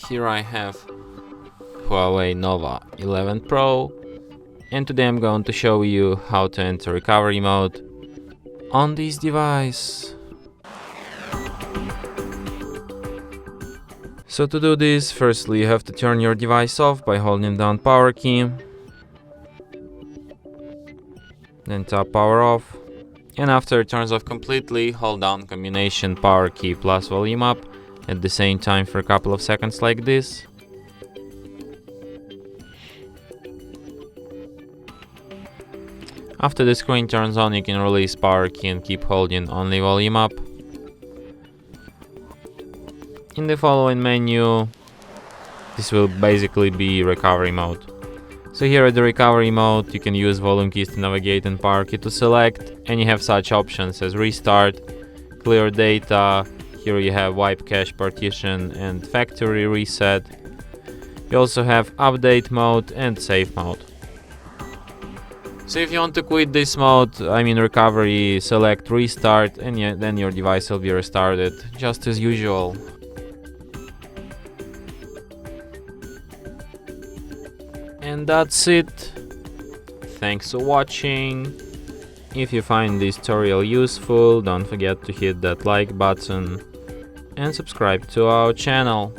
Here I have HUAWEI Nova 11 Pro, and today I'm going to show you how to enter recovery mode on this device. So to do this, firstly you have to turn your device off by holding down power key, then tap power off, and after it turns off completely, hold down combination power key plus volume up at the same time for a couple of seconds like this. After the screen turns on, you can release power key and keep holding only volume up. In the following menu, this will basically be recovery mode. So here at the recovery mode, you can use volume keys to navigate and power key to select, and you have such options as restart, clear data. Here you have wipe cache partition and factory reset. You also have update mode and save mode. So if you want to quit this mode, recovery, select restart, and then your device will be restarted just as usual. And that's it. Thanks for watching. If you find this tutorial useful, don't forget to hit that like button and subscribe to our channel.